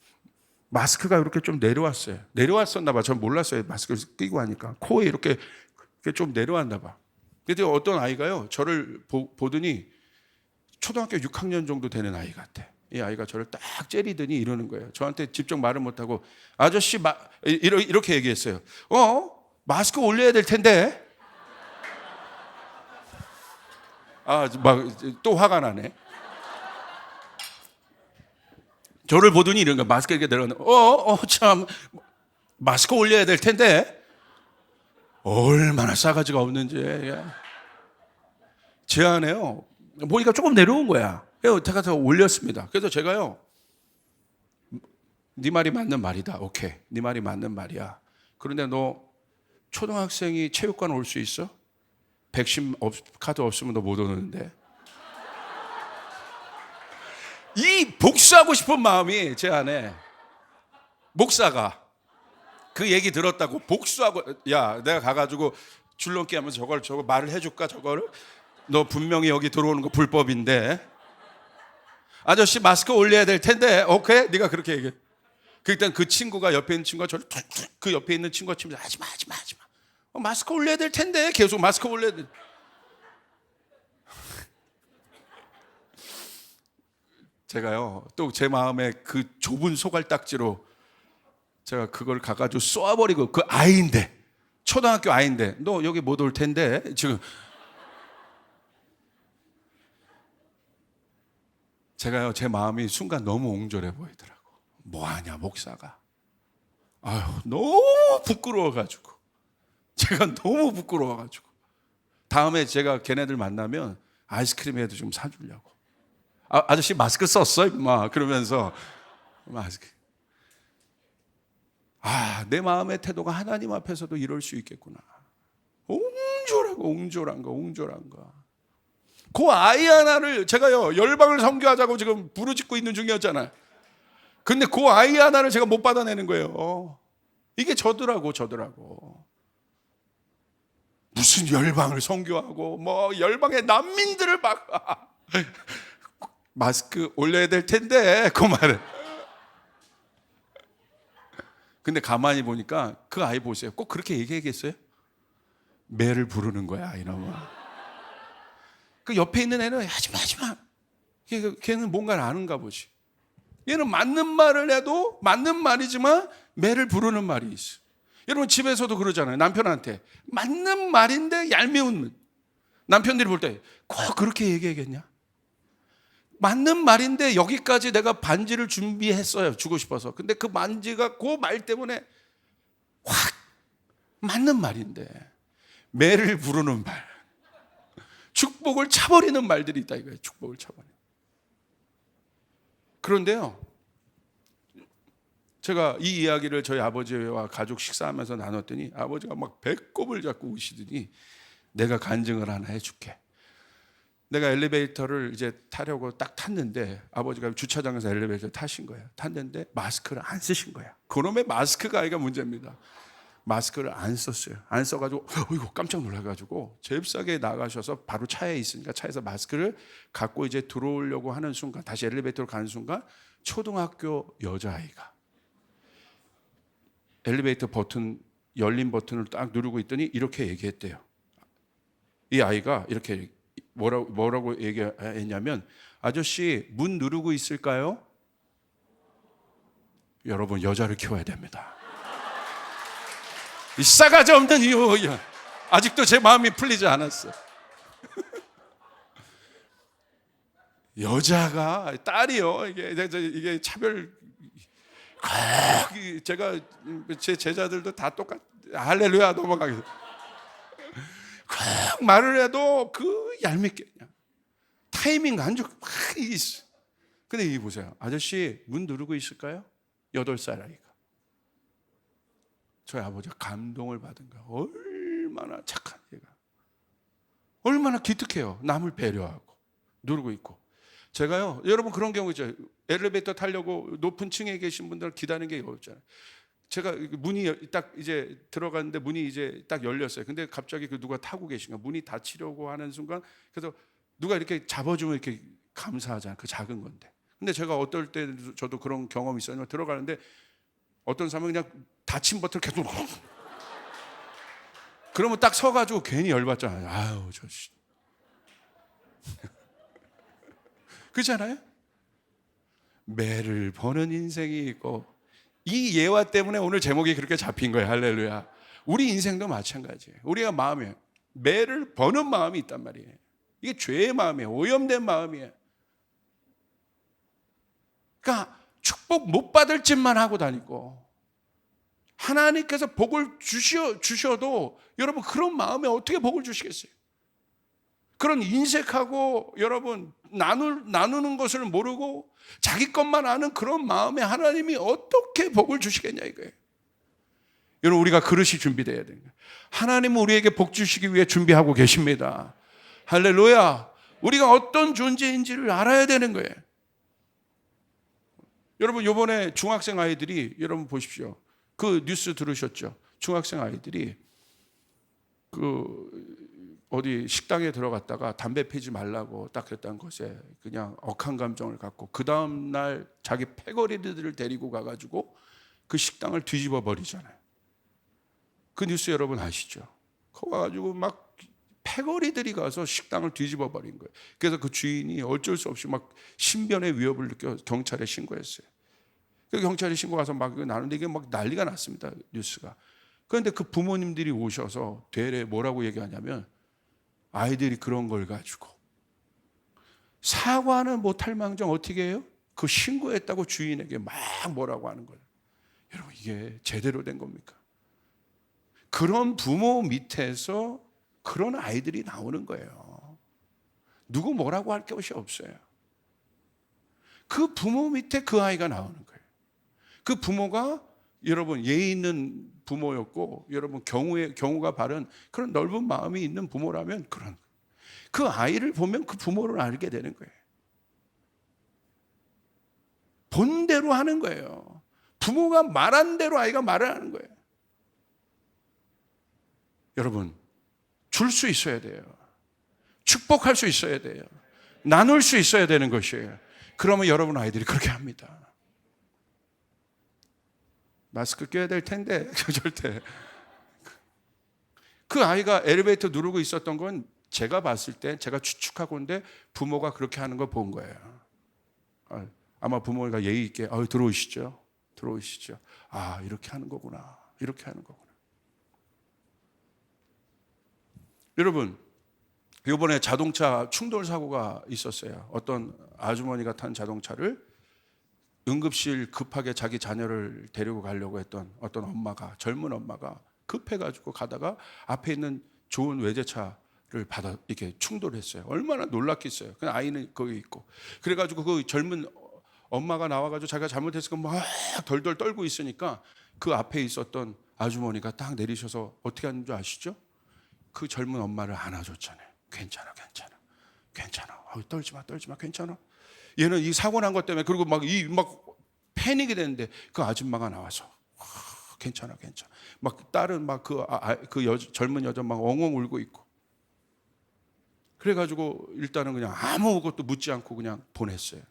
마스크가 이렇게 좀 내려왔어요. 내려왔었나 봐. 전 몰랐어요. 마스크를 끼고 하니까. 코에 이렇게 좀 내려왔나 봐. 근데 어떤 아이가요, 저를 보더니 초등학교 6학년 정도 되는 아이 같아. 이 아이가 저를 딱 째리더니 이러는 거예요. 저한테 직접 말을 못하고, 아저씨 이렇게 얘기했어요. 마스크 올려야 될 텐데. 막 또 화가 나네. 저를 보더니 이런 거, 마스크 이렇게 내려가는, 참, 마스크 올려야 될 텐데. 얼마나 싸가지가 없는지. 제 안에요, 보니까 조금 내려온 거야. 그래서 제가 더 올렸습니다. 그래서 제가요, 네 말이 맞는 말이다. 오케이, 네 말이 맞는 말이야. 그런데 너 초등학생이 체육관 올 수 있어? 백신 카드 없으면 너 못 오는데. 이 복수하고 싶은 마음이 제 안에, 목사가 그 얘기 들었다고 복수하고, 야, 내가 가가지고 줄넘기 하면서 저거 말을 해줄까? 저거를 너 분명히 여기 들어오는 거 불법인데, 아저씨 마스크 올려야 될 텐데. 오케이, 네가 그렇게 얘기해. 그때 그 친구가, 옆에 있는 친구가 저를 툭툭, 그 옆에 있는 친구가 치면서 하지마. 마스크 올려야 될 텐데. 계속 마스크 올려야 돼. 제가요, 또 제 마음에 그 좁은 소갈딱지로 제가 그걸 가가지고 쏘아버리고, 그 아이인데, 초등학교 아이인데, 너 여기 못 올 텐데. 지금 제가요, 제 마음이 순간 너무 옹졸해 보이더라고. 뭐하냐 목사가. 아유, 너무 부끄러워가지고, 제가 너무 부끄러워가지고, 다음에 제가 걔네들 만나면 아이스크림에도 좀 사주려고. 아저씨 마스크 썼어? 막 그러면서 마스크. 내 마음의 태도가 하나님 앞에서도 이럴 수 있겠구나. 옹졸한 거. 그 아이 하나를 제가요, 열방을 선교하자고 지금 부르짖고 있는 중이었잖아요. 근데 그 아이 하나를 제가 못 받아내는 거예요. 이게 저더라고. 무슨 열방을 선교하고 뭐 열방의 난민들을 막 마스크 올려야 될 텐데 그 말은. 근데 가만히 보니까 그 아이 보세요. 꼭 그렇게 얘기하겠어요? 매를 부르는 거야 이놈아. 그 옆에 있는 애는 하지마. 걔는 뭔가를 아는가 보지. 얘는 맞는 말을 해도 맞는 말이지만 매를 부르는 말이 있어. 여러분 집에서도 그러잖아요. 남편한테 맞는 말인데 얄미운 남편들이 볼 때 꼭 그렇게 얘기하겠냐? 맞는 말인데 여기까지 내가 반지를 준비했어요. 주고 싶어서. 근데 그 반지가 그 말 때문에 확 맞는 말인데 매를 부르는 말, 축복을 차버리는 말들이 있다 이거예요. 축복을 차버리는. 그런데요, 제가 이 이야기를 저희 아버지와 가족 식사하면서 나눴더니 아버지가 막 배꼽을 잡고 우시더니 내가 간증을 하나 해줄게. 내가 엘리베이터를 이제 타려고 딱 탔는데 아버지가 주차장에서 엘리베이터 타신 거예요. 탔는데 마스크를 안 쓰신 거야. 그놈의 마스크가 아이가 문제입니다. 마스크를 안 썼어요. 안 써가지고 이거 깜짝 놀라가지고 잽싸게 나가셔서 바로 차에 있으니까 차에서 마스크를 갖고 이제 들어오려고 하는 순간, 다시 엘리베이터로 가는 순간 초등학교 여자아이가 엘리베이터 버튼, 열린 버튼을 딱 누르고 있더니 이렇게 얘기했대요. 이 아이가 이렇게 뭐라고 얘기했냐면, 아저씨 문 누르고 있을까요? 여러분 여자를 키워야 됩니다. 이 싸가지 없는 이유, 아직도 제 마음이 풀리지 않았어요. 여자가 딸이요. 이게 차별. 제가 제 제자들도 다 똑같. 할렐루야 넘어가게. 말을 해도 그 얄밉게 그냥 타이밍 안 좋고 막 있어. 근데 이 보세요. 아저씨 문 누르고 있을까요? 8살 아이가. 저희 아버지가 감동을 받은 거야. 얼마나 착한 얘가. 얼마나 기특해요. 남을 배려하고 누르고 있고. 제가요, 여러분 그런 경우 있죠. 엘리베이터 타려고 높은 층에 계신 분들 기다리는 게 어렵잖아요. 제가 문이 딱 이제 들어갔는데 문이 이제 딱 열렸어요. 근데 갑자기 그 누가 타고 계신 거야. 문이 닫히려고 하는 순간, 그래서 누가 이렇게 잡아주면 이렇게 감사하잖아요. 그 작은 건데. 근데 제가 어떨 때 저도 그런 경험이 있었는데 들어가는데 어떤 사람은 그냥 닫힌 버튼을 계속 그러면 딱 서가지고 괜히 열받잖아요. 아유 저 그렇잖아요. 매를 버는 인생이 있고, 이 예화 때문에 오늘 제목이 그렇게 잡힌 거예요. 할렐루야. 우리 인생도 마찬가지예요. 우리가 마음에 매를 버는 마음이 있단 말이에요. 이게 죄의 마음이에요. 오염된 마음이에요. 그러니까 축복 못 받을 짓만 하고 다니고, 하나님께서 복을 주셔도 여러분 그런 마음에 어떻게 복을 주시겠어요? 그런 인색하고 여러분 나누는 것을 모르고 자기 것만 아는 그런 마음에 하나님이 어떻게 복을 주시겠냐 이거예요. 여러분 우리가 그릇이 준비되어야 됩니다. 하나님은 우리에게 복 주시기 위해 준비하고 계십니다. 할렐루야. 우리가 어떤 존재인지를 알아야 되는 거예요. 여러분 이번에 중학생 아이들이, 여러분 보십시오. 그 뉴스 들으셨죠? 중학생 아이들이 어디 식당에 들어갔다가 담배 피지 말라고 딱 그랬다는 것에 그냥 억한 감정을 갖고 그 다음 날 자기 패거리들을 데리고 가가지고 그 식당을 뒤집어 버리잖아요. 그 뉴스 여러분 아시죠? 거 가가지고 막 패거리들이 가서 식당을 뒤집어 버린 거예요. 그래서 그 주인이 어쩔 수 없이 막 신변의 위협을 느껴 경찰에 신고했어요. 그래서 경찰에 신고 가서 막 나누는데 이게 막 난리가 났습니다. 뉴스가. 그런데 그 부모님들이 오셔서 되레 뭐라고 얘기하냐면, 아이들이 그런 걸 가지고 사과는 못할 망정 어떻게 해요? 그 신고했다고 주인에게 막 뭐라고 하는 거예요. 여러분 이게 제대로 된 겁니까? 그런 부모 밑에서 그런 아이들이 나오는 거예요. 누구 뭐라고 할 것이 없어요. 그 부모 밑에 그 아이가 나오는 거예요. 그 부모가 여러분 예의 있는 부모였고, 여러분 경우가 바른 그런 넓은 마음이 있는 부모라면 그런 그 아이를 보면 그 부모를 알게 되는 거예요. 본대로 하는 거예요. 부모가 말한 대로 아이가 말을 하는 거예요. 여러분, 줄 수 있어야 돼요. 축복할 수 있어야 돼요. 나눌 수 있어야 되는 것이에요. 그러면 여러분 아이들이 그렇게 합니다. 마스크 껴야 될 텐데 절대. 그 아이가 엘리베이터 누르고 있었던 건 제가 봤을 때, 제가 추측하건대 부모가 그렇게 하는 걸 본 거예요. 아마 부모가 예의 있게 들어오시죠. 들어오시죠. 아, 이렇게 하는 거구나. 이렇게 하는 거구나. 여러분, 이번에 자동차 충돌 사고가 있었어요. 어떤 아주머니가 탄 자동차를 응급실 급하게 자기 자녀를 데리고 가려고 했던 어떤 엄마가, 젊은 엄마가 급해가지고 가다가 앞에 있는 좋은 외제차를 받아 이렇게 충돌했어요. 얼마나 놀랐겠어요. 그 아이는 거기 있고. 그래가지고 그 젊은 엄마가 나와가지고 자기가 잘못했으니까 막 덜덜 떨고 있으니까 그 앞에 있었던 아주머니가 딱 내리셔서 어떻게 하는 줄 아시죠? 그 젊은 엄마를 안아줬잖아요. 괜찮아, 괜찮아, 괜찮아. 떨지 마, 떨지 마, 괜찮아. 얘는 이 사고 난 것 때문에 그리고 막 패닉이 됐는데 그 아줌마가 나와서 괜찮아, 괜찮아. 막 딸은 막 젊은 여자 막 엉엉 울고 있고. 그래가지고 일단은 그냥 아무것도 묻지 않고 그냥 보냈어요.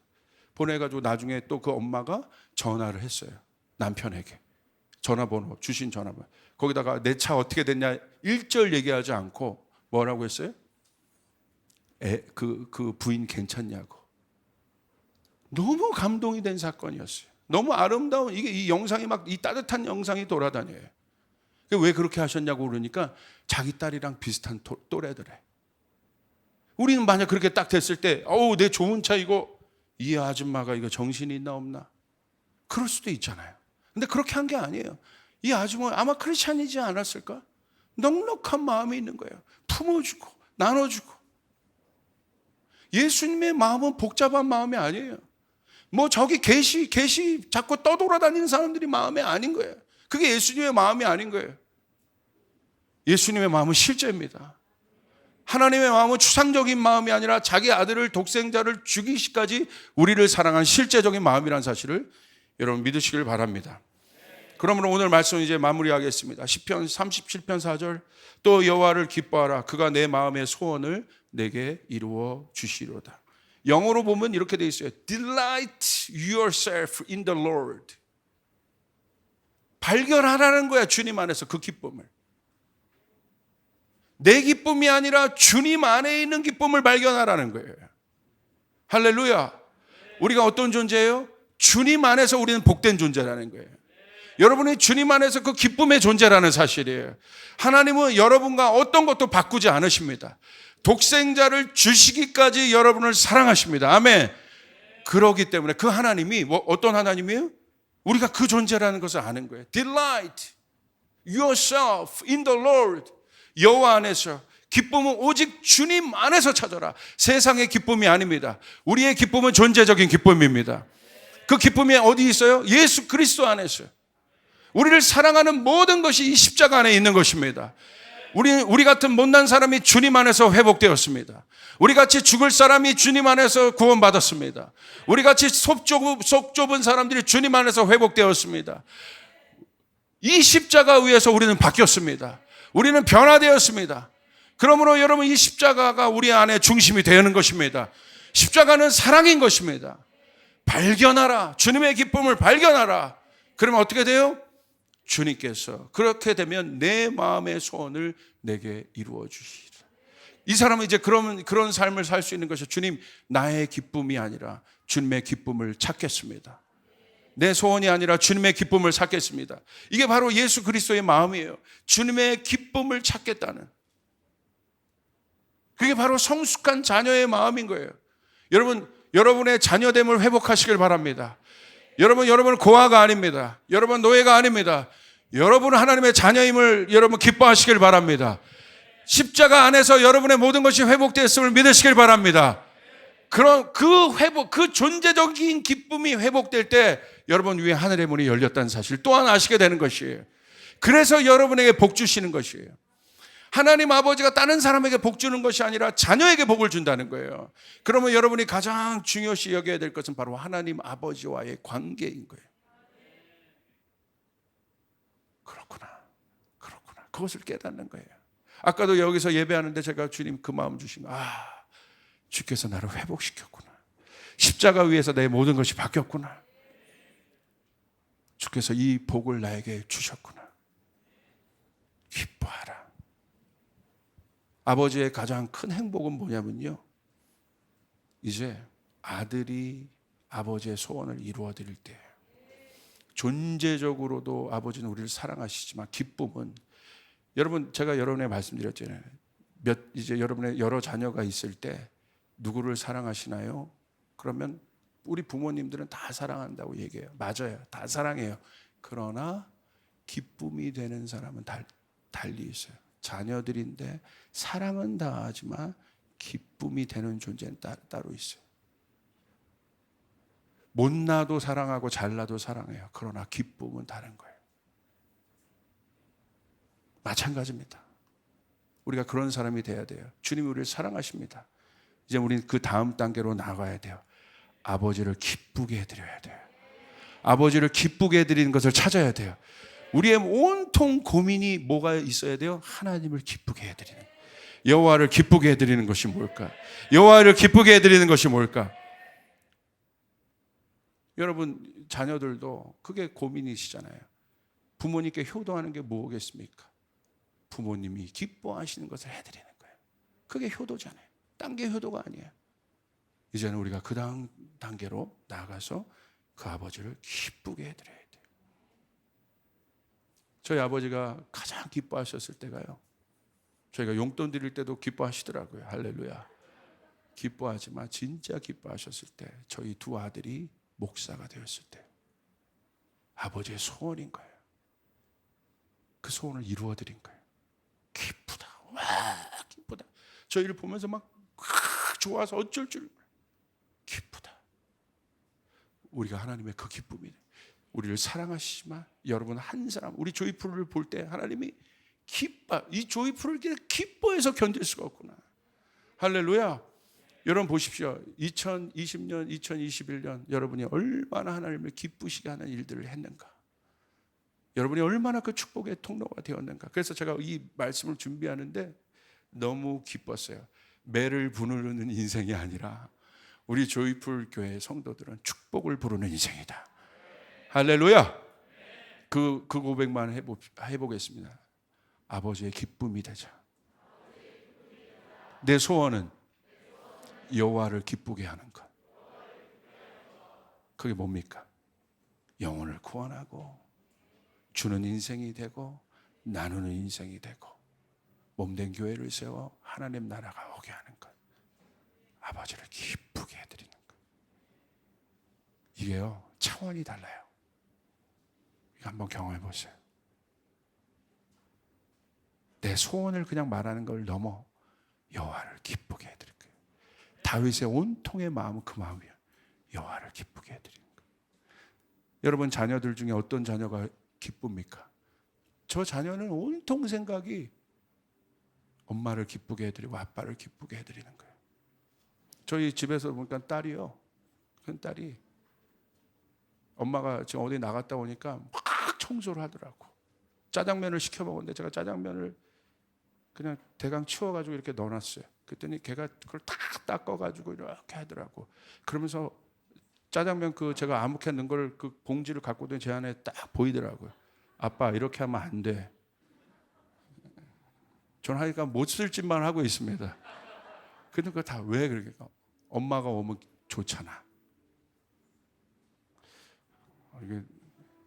보내가지고 나중에 또 그 엄마가 전화를 했어요. 남편에게. 전화번호, 주신 전화번호. 거기다가 내 차 어떻게 됐냐 1절 얘기하지 않고 뭐라고 했어요? 그 부인 괜찮냐고. 너무 감동이 된 사건이었어요. 너무 아름다운, 이 영상이 이 따뜻한 영상이 돌아다녀요. 왜 그렇게 하셨냐고 그러니까 자기 딸이랑 비슷한 또래들에. 우리는 만약 그렇게 딱 됐을 때, 내 좋은 차 이 아줌마가 이거 정신이 있나 없나? 그럴 수도 있잖아요. 근데 그렇게 한 게 아니에요. 이 아줌마 아마 크리스찬이지 않았을까? 넉넉한 마음이 있는 거예요. 품어주고, 나눠주고. 예수님의 마음은 복잡한 마음이 아니에요. 저기 계시 자꾸 떠돌아다니는 사람들이 마음이 아닌 거예요. 그게 예수님의 마음이 아닌 거예요. 예수님의 마음은 실제입니다. 하나님의 마음은 추상적인 마음이 아니라 자기 아들을 독생자를 죽이시까지 우리를 사랑한 실제적인 마음이라는 사실을 여러분 믿으시길 바랍니다. 그러므로 오늘 말씀 이제 마무리하겠습니다. 시편 37편 4절 또 여호와를 기뻐하라 그가 내 마음의 소원을 내게 이루어 주시리로다. 영어로 보면 이렇게 돼 있어요. Delight yourself in the Lord. 발견하라는 거야. 주님 안에서 그 기쁨을. 내 기쁨이 아니라 주님 안에 있는 기쁨을 발견하라는 거예요. 할렐루야. 우리가 어떤 존재예요? 주님 안에서 우리는 복된 존재라는 거예요. 여러분이 주님 안에서 그 기쁨의 존재라는 사실이에요. 하나님은 여러분과 어떤 것도 바꾸지 않으십니다. 독생자를 주시기까지 여러분을 사랑하십니다. 아멘. 그러기 때문에 그 하나님이 어떤 하나님이에요? 우리가 그 존재라는 것을 아는 거예요. Delight yourself in the Lord. 여호와 안에서 기쁨은 오직 주님 안에서 찾아라. 세상의 기쁨이 아닙니다. 우리의 기쁨은 존재적인 기쁨입니다. 그 기쁨이 어디 있어요? 예수 그리스도 안에서. 우리를 사랑하는 모든 것이 이 십자가 안에 있는 것입니다. 우리 같은 못난 사람이 주님 안에서 회복되었습니다. 우리 같이 죽을 사람이 주님 안에서 구원받았습니다. 우리 같이 속 좁은 사람들이 주님 안에서 회복되었습니다. 이 십자가 위에서 우리는 바뀌었습니다. 우리는 변화되었습니다. 그러므로 여러분 이 십자가가 우리 안에 중심이 되는 것입니다. 십자가는 사랑인 것입니다. 발견하라. 주님의 기쁨을 발견하라. 그러면 어떻게 돼요? 주님께서 그렇게 되면 내 마음의 소원을 내게 이루어 주시리라. 이 사람은 이제 그런 삶을 살 수 있는 것이 주님 나의 기쁨이 아니라 주님의 기쁨을 찾겠습니다. 내 소원이 아니라 주님의 기쁨을 찾겠습니다. 이게 바로 예수 그리스도의 마음이에요. 주님의 기쁨을 찾겠다는. 그게 바로 성숙한 자녀의 마음인 거예요. 여러분의 자녀됨을 회복하시길 바랍니다. 여러분 고아가 아닙니다. 여러분 노예가 아닙니다. 여러분은 하나님의 자녀임을 여러분 기뻐하시길 바랍니다. 십자가 안에서 여러분의 모든 것이 회복되었음을 믿으시길 바랍니다. 그런 그 존재적인 기쁨이 회복될 때 여러분 위에 하늘의 문이 열렸다는 사실 또한 아시게 되는 것이에요. 그래서 여러분에게 복 주시는 것이에요. 하나님 아버지가 다른 사람에게 복 주는 것이 아니라 자녀에게 복을 준다는 거예요. 그러면 여러분이 가장 중요시 여겨야 될 것은 바로 하나님 아버지와의 관계인 거예요. 그렇구나. 그것을 깨닫는 거예요. 아까도 여기서 예배하는데 제가 주님 그 마음 주신 거, 주께서 나를 회복시켰구나. 십자가 위에서 내 모든 것이 바뀌었구나. 주께서 이 복을 나에게 주셨구나. 기뻐하라. 아버지의 가장 큰 행복은 뭐냐면요, 이제 아들이 아버지의 소원을 이루어 드릴 때, 존재적으로도 아버지는 우리를 사랑하시지만 기쁨은, 여러분 제가 여러분에게 말씀드렸잖아요. 이제 여러분의 여러 자녀가 있을 때 누구를 사랑하시나요? 그러면 우리 부모님들은 다 사랑한다고 얘기해요. 맞아요. 다 사랑해요. 그러나 기쁨이 되는 사람은 달리 있어요. 자녀들인데 사랑은 다 하지만 기쁨이 되는 존재는 따로 있어요. 못나도 사랑하고 잘나도 사랑해요. 그러나 기쁨은 다른 거예요. 마찬가지입니다. 우리가 그런 사람이 돼야 돼요. 주님이 우리를 사랑하십니다. 이제 우리는 그 다음 단계로 나가야 돼요. 아버지를 기쁘게 해드려야 돼요. 아버지를 기쁘게 해드리는 것을 찾아야 돼요. 우리의 온통 고민이 뭐가 있어야 돼요? 하나님을 기쁘게 해드리는, 여호와를 기쁘게 해드리는 것이 뭘까? 여호와를 기쁘게 해드리는 것이 뭘까? 여러분 자녀들도 그게 고민이시잖아요. 부모님께 효도하는 게 뭐겠습니까? 부모님이 기뻐하시는 것을 해드리는 거예요. 그게 효도잖아요. 딴 게 효도가 아니에요. 이제는 우리가 그 다음 단계로 나가서 그 아버지를 기쁘게 해드려야 돼요. 저희 아버지가 가장 기뻐하셨을 때가요, 저희가 용돈 드릴 때도 기뻐하시더라고요. 할렐루야. 기뻐하지만 진짜 기뻐하셨을 때, 저희 두 아들이 목사가 되었을 때, 아버지의 소원인 거예요. 그 소원을 이루어드린 거예요. 기쁘다. 와, 기쁘다. 저희를 보면서 막 좋아서 어쩔 줄 기쁘다. 우리가 하나님의 그 기쁨이, 우리를 사랑하시지만 여러분 한 사람, 우리 조이풀을 볼 때 하나님이 이 조이풀을 기뻐해서 견딜 수가 없구나. 할렐루야. 여러분 보십시오. 2020년, 2021년 여러분이 얼마나 하나님을 기쁘시게 하는 일들을 했는가. 여러분이 얼마나 그 축복의 통로가 되었는가. 그래서 제가 이 말씀을 준비하는데 너무 기뻤어요. 매를 부르는 인생이 아니라 우리 조이풀 교회 성도들은 축복을 부르는 인생이다. 할렐루야. 그 고백만 해보겠습니다. 아버지의 기쁨이 되자. 내 소원은 여호와를 기쁘게 하는 것. 그게 뭡니까? 영혼을 구원하고 주는 인생이 되고 나누는 인생이 되고 몸된 교회를 세워 하나님 나라가 오게 하는 것. 아버지를 기쁘게 해드리는 것. 이게요, 차원이 달라요. 이거 한번 경험해 보세요. 내 소원을 그냥 말하는 걸 넘어 여호와를 기쁘게 해드릴 거예요. 다윗의 온통의 마음은 그 마음이에요. 여호와를 기쁘게 해드리는 거예요. 여러분 자녀들 중에 어떤 자녀가 기쁩니까? 저 자녀는 온통 생각이 엄마를 기쁘게 해드리고 아빠를 기쁘게 해드리는 거예요. 저희 집에서 보니까 딸이요, 큰 딸이 엄마가 지금 어디 나갔다 오니까 막 청소를 하더라고. 짜장면을 시켜 먹었는데 제가 짜장면을 그냥 대강 치워가지고 이렇게 넣어놨어요. 그랬더니 걔가 그걸 딱 닦아가지고 이렇게 하더라고. 그러면서 짜장면 제가 아무렇게 넣은 걸 그 봉지를 갖고 든 제 안에 딱 보이더라고요. 아빠 이렇게 하면 안 돼. 저는 하니까 못 쓸 짓만 하고 있습니다. 근데 그거 다 왜 그렇게? 엄마가 오면 좋잖아. 이게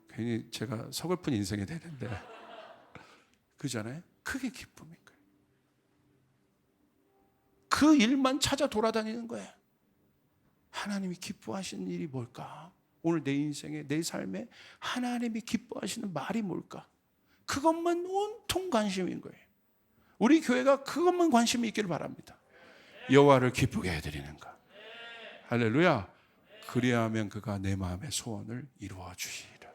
괜히 제가 서글픈 인생이 되는데, 그잖아요. 그게 기쁨인 거예요. 그 일만 찾아 돌아다니는 거예요. 하나님이 기뻐하시는 일이 뭘까? 오늘 내 인생에, 내 삶에 하나님이 기뻐하시는 말이 뭘까? 그것만 온통 관심인 거예요. 우리 교회가 그것만 관심이 있기를 바랍니다. 여호와를 기쁘게 해드리는 것. 할렐루야. 그리하면 그가 내 마음의 소원을 이루어 주시리라.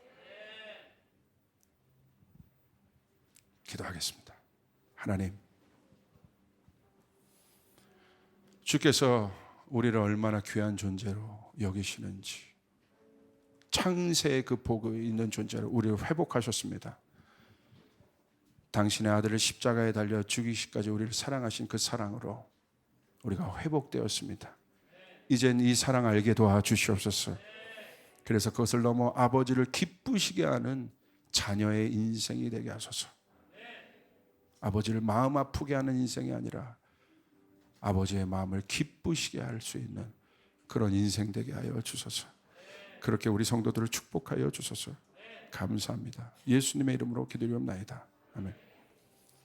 기도하겠습니다. 하나님, 주께서 우리를 얼마나 귀한 존재로 여기시는지, 창세의 그 복이 있는 존재로 우리를 회복하셨습니다. 당신의 아들을 십자가에 달려 죽이기까지 우리를 사랑하신 그 사랑으로 우리가 회복되었습니다. 이젠 이 사랑 알게 도와주시옵소서. 그래서 그것을 넘어 아버지를 기쁘시게 하는 자녀의 인생이 되게 하소서. 아버지를 마음 아프게 하는 인생이 아니라 아버지의 마음을 기쁘시게 할 수 있는 그런 인생 되게 하여 주소서. 그렇게 우리 성도들을 축복하여 주소서. 감사합니다. 예수님의 이름으로 기도리옵나이다. 아멘.